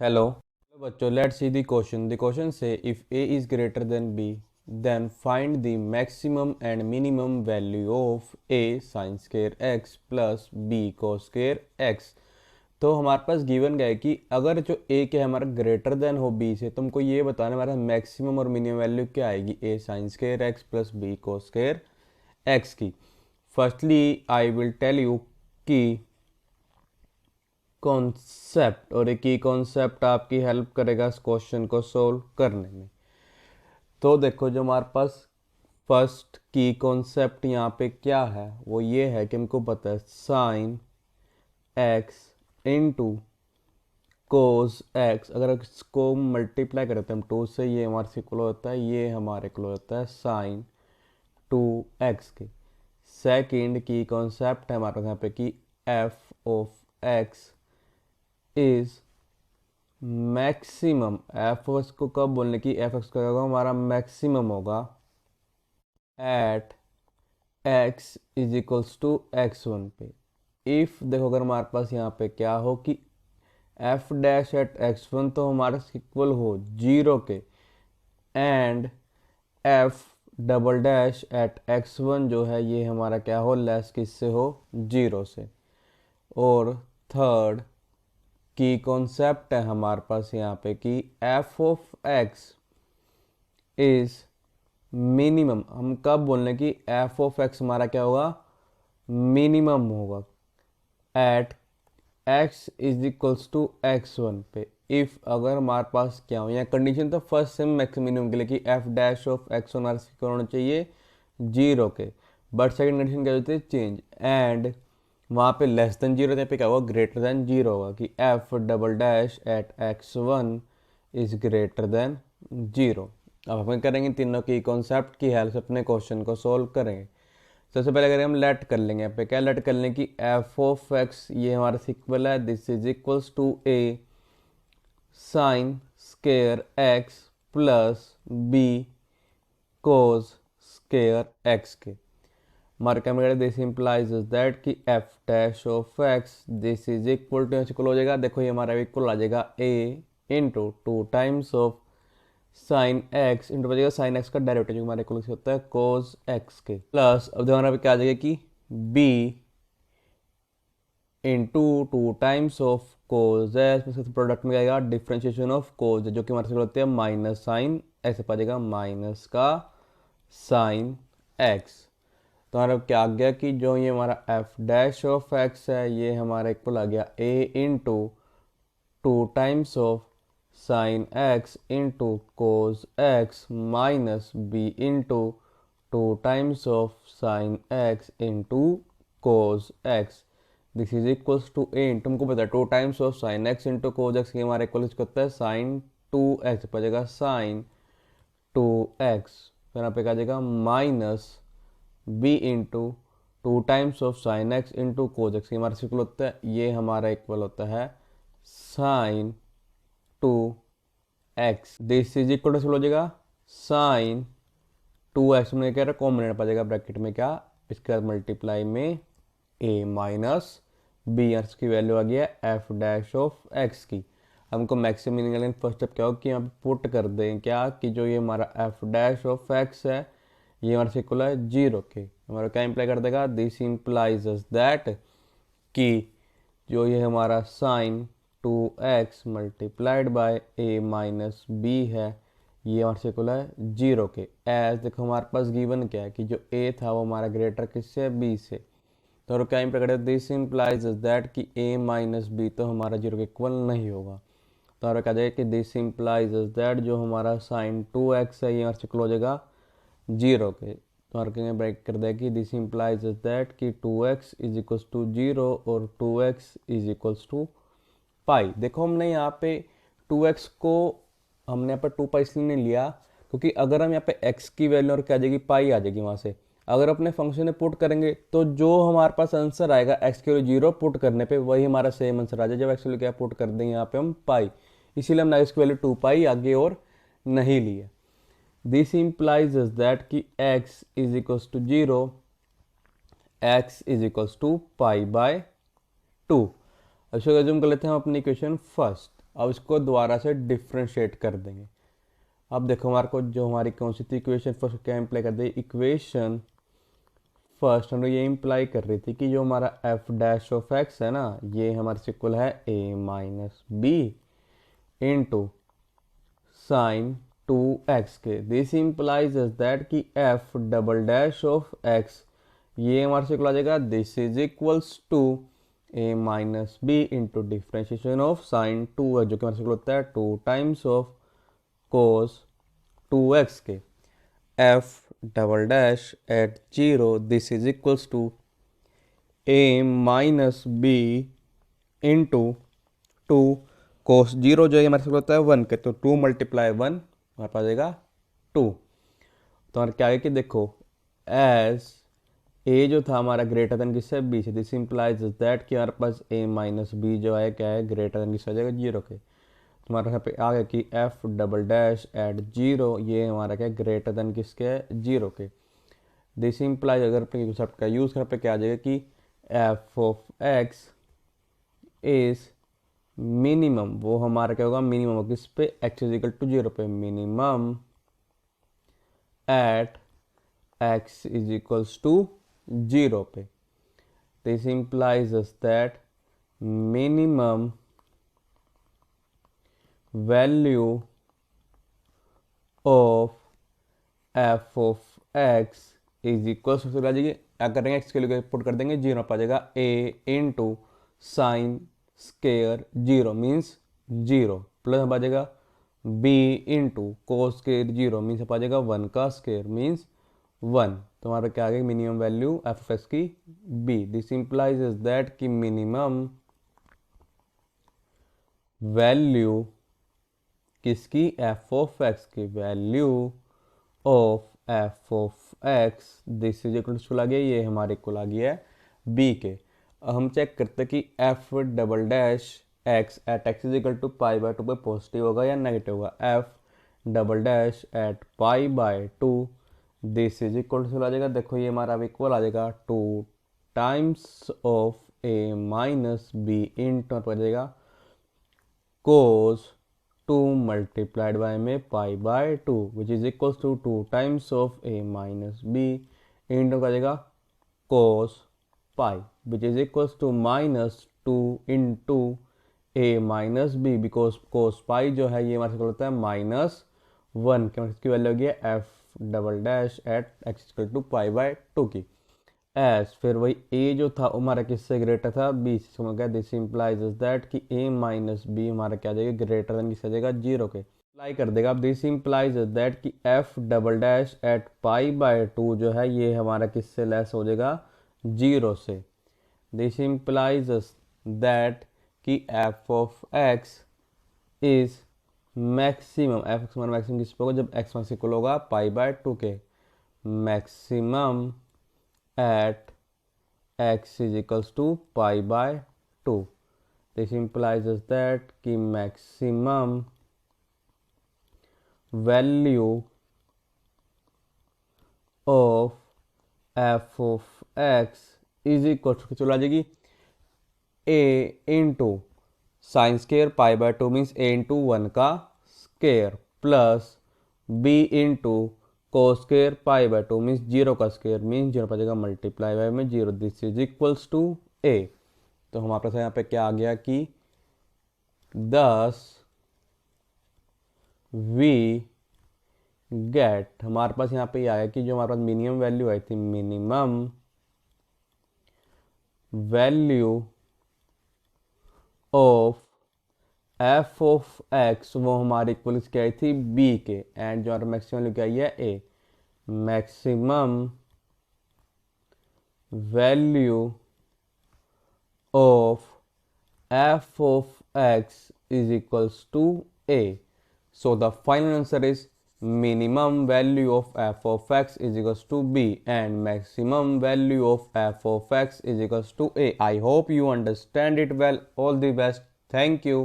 Hello बच्चों, let's see the question. The question says if a is greater than b then find the maximum and minimum value of a sine square x plus b cos square x। तो हमारे पास given गया है कि अगर जो a क्या है हमारा ग्रेटर देन हो b से, तो हमको ये बताना हमारा मैक्सिमम और मिनिमम वैल्यू क्या आएगी a sine square x plus b cos square x की। Firstly I will tell you कि कॉन्सेप्ट, और एक ही कॉन्सेप्ट आपकी हेल्प करेगा इस क्वेश्चन को सोल्व करने में। तो देखो, जो हमारे पास फर्स्ट की कॉन्सेप्ट यहाँ पे क्या है वो ये है कि हमको पता है sign x into cos x. अगर इसको मल्टीप्लाई करते हैं हम टू से, ये हमारे से इक्वल होता है, ये हमारे इक्वल होता है साइन टू एक्स के। सेकेंड की कॉन्सेप्ट है हमारे पास यहाँ पे कि F of x is maximum. F x को कब बोलने की, एफ एक्स का होगा हमारा मैक्सिमम होगा at x is equals to x one पे। इफ देखो, अगर हमारे पास यहाँ पे क्या हो कि f dash at x one तो हमारे इक्वल हो जीरो के, and f double dash at x one जो है ये हमारा क्या हो, लेस किससे हो, जीरो से। और थर्ड की कॉन्सेप्ट है हमारे पास यहाँ पे कि F of x is minimum. हम कब बोलने की एफ ऑफ एक्स हमारा क्या होगा, मिनिमम होगा at x is equals to x one पे। इफ अगर हमारे पास क्या हो, यहाँ कंडीशन तो फर्स्ट सेम मैक्स मिनिमम के लिए कि f dash of x one हमारा होना चाहिए जीरो के, बट सेकंड कंडीशन क्या होती है, चेंज, एंड वहाँ पे लेस देन जीरो पे क्या होगा, ग्रेटर देन जीरो होगा कि f double dash at x one is greater than zero. अब हम करेंगे तीनों की कॉन्सेप्ट की हेल्प से अपने क्वेश्चन को सोल्व करेंगे। सबसे पहले अगर हम लेट कर लेंगे, यहाँ पे क्या लेट कर लेंगे कि एफ ऑफ एक्स ये हमारा इक्वल है, this is equals to a sine square x plus b cos square x के। हमारे क्या मिलेगा, दिस इंप्लाइज दैट कि f dash of x this is equal to equal हो जाएगा। देखो ये हमारा इक्वल आ जाएगा a into two times of sine x into बचेगा साइन एक्स का डायरेक्ट जो हमारे इक्वल होता है कोस एक्स के, प्लस अब हमारा क्या आ जाएगा कि b into two times of cos x, product में आएगा डिफ्रेंशिएशन ऑफ कोस जो कि हमारे होते हैं माइनस साइन एक्स, आ जाएगा माइनस का साइन एक्स। तो हमारा क्या आ गया कि जो ये हमारा एफ डैश ऑफ एक्स है ये हमारा इक्वल आ गया a into two times of sine x into cos x minus b into two times of sine x into cos x, this is equals to a. तुमको पता है two times of sine x into cos x के हमारे equal होता है sine two x, पड़ेगा sine two x, फिर यहाँ पे क्या जाएगा minus b into two times of sine x into cos x हमारा इक्वल होता है, ये हमारा इक्वल होता है sine two x, this is equal to हो जाएगा साइन टू एक्स में क्या कॉमन पा जाएगा ब्रैकेट में क्या, इसके बाद मल्टीप्लाई में ए माइनस बी, की वैल्यू आ गया एफ डैश ऑफ एक्स की। हमको मैक्सिमम निकालने फर्स्ट स्टेप क्या होगा कि यहाँ पे पुट कर दें क्या कि जो ये हमारा एफ डैश ऑफ एक्स है ये हमारा से इक्वल है जीरो के। हमारा क्या इंप्लाई कर देगा, दिस इंप्लाइज दैट कि जो ये हमारा sine two x multiplied by a minus b है ये हमारे से इक्वल है जीरो के। एज देखो हमारे पास गिवन क्या है कि जो ए था वो हमारा ग्रेटर किससे है, बी से। तो क्या इंप्लाई कर दिस इंप्लाइज दैट कि ए माइनस बी तो हमारा जीरो के इक्वल नहीं होगा। तो हमारा क्या जाएगा कि दिस इंप्लाइज दैट जो हमारा साइन टू एक्स है ये हमारे से इक्वल हो जाएगा जीरो के। तो हमारे ब्रेक कर दिया कि दिस इंप्लाइज दैट कि two x is equals to zero और two x is equals to pi. देखो हमने यहाँ पे टू एक्स को हमने यहाँ पर टू पाई इसलिए नहीं लिया क्योंकि अगर हम यहाँ पे एक्स की वैल्यू और क्या आ जाएगी, पाई आ जाएगी वहाँ से। अगर अपने फंक्शन में पुट करेंगे तो जो हमारे पास आंसर आएगा एक्स की वैल्यू जीरो पुट करने पे वही हमारा सेम आंसर आ जाए जब एक्स की वैल्यू क्या पुट कर देंगे यहाँ पे हम पाई, इसीलिए हमने एक्स की वैल्यू टू पाई आगे और नहीं लिया। दिस implies is that कि x is equals to 0, x is equals to pi by two. अब इसको एज्यूम कर लेते हैं हम अपनी इक्वेशन फर्स्ट। अब इसको दोबारा से डिफ्रेंशिएट कर देंगे। अब देखो हमारे को जो हमारी कौन सी थी इक्वेशन, फर्स्ट क्या इम्प्लाई कर दी, इक्वेशन फर्स्ट हम लोग ये इम्प्लाई कर रही थी कि जो हमारा एफ डैश ऑफ एक्स है ना, ये हमारे इक्वल है a minus b into sine 2x के। दिस इम्प्लाइज दैट कि f double dash of x ये हमारे से इक्वल आ जाएगा, this is equals to a minus b into differentiation of sine 2x, जो कि हमारे से इक्वल होता है 2 टाइम्स ऑफ कोस 2x के। F double dash at 0 this is equals to a minus b into 2 cos 0 जो है हमारे से होता है 1 के, तो 2 मल्टीप्लाई 1 हमारे पास आ जाएगा 2। तो हमारे क्या आगे कि देखो एज ए जो था हमारा ग्रेटर देन किससे, बी से, दिस इंप्लाइज दैट कि हमारे पास ए माइनस बी जो है क्या है, ग्रेटर देन किससे आ जाएगा, 0 के। तो हमारे यहाँ पे आ गया कि एफ डबल डैश एट 0 ये हमारा क्या ग्रेटर देन किसके है, 0 के। दिस इंप्लाइज अगर अपने कॉन्सेप्ट का यूज़ करने पे क्या आ जाएगा कि F of x is minimum, वो हमारा क्या होगा मिनिमम किस पे, एक्स इज इक्वल टू 0 पे, minimum at x is equals to 0 पे। This implies that minimum value of f of x is equals to आ जाएगी, क्या करेंगे एक्स के लिए पुट कर देंगे 0 पर आ जाएगा a into sine square 0 means 0 plus आ जाएगा b into cos square 0 means आ जाएगा 1 का स्केयर मीन्स 1। तो हमारा क्या आ गया minimum value f of x की b. This implies is that कि मिनिमम वैल्यू किसकी, एफ ऑफ एक्स की, value of f of x this is equal to आ गया, ये हमारे इक्वल आ गया है बी के। अब हम चेक करते हैं कि f double dash x at x is equal to pi by 2 पे पॉजिटिव होगा या नेगेटिव होगा। F double dash at pi by 2 this is equal to आ जाएगा, देखो ये हमारा अब इक्वल आ जाएगा 2 times of a minus b into आ जाएगा कोस 2 multiplied by में pi by 2 which is equal to 2 times of a minus b into का जाएगा cos pi which is equal to minus 2 into a minus b, because cos pi जो है ये हमारे से होता है -1 के, इसकी वैल्यू होगी f double dash at x equal to pi by 2 की। एस फिर वही ए जो था हमारा किससे ग्रेटर था, बी से समझ गया। दिस इंप्लाइज दैट कि ए माइनस बी हमारा क्या आ जाएगा ग्रेटर देन किससे आ जाएगा 0 के, अप्लाई कर देगा। अब दिस इंप्लाइज दैट कि f double dash at pi by 2 जो है ये हमारा किससे लेस हो जाएगा 0 से। दिस इंप्लाइज दैट कि F of x is maximum, F x हमारा मैक्सिमम किस पे होगा, जब एक्स माइनस इक्वल होगा पाई बाय 2 के, maximum at x is equals to pi by 2. This implies us that कि maximum value of f of x is equal to चलो आ जाएगी a into sine square pi by 2 means a into 1 का square plus b into cos square pi by 2 means 0 का square means 0 पर जाएगा multiply by में 0, this is equals to ए। तो हमारे पास यहाँ पे क्या आ गया कि 10 वी गेट, हमारे पास यहाँ पे आया कि जो हमारे पास मिनिमम वैल्यू आई थी, minimum value of f of x वो हमारी इक्वल क्या आई थी बी के, एंड जो हमारा मैक्सिमम वैल्यू क्या आई है a. Maximum value of f of x is equals to a. So the final answer is minimum value of f of x is equals to b and maximum value of f of x is equals to a. I hope you understand it well. All the best. Thank you.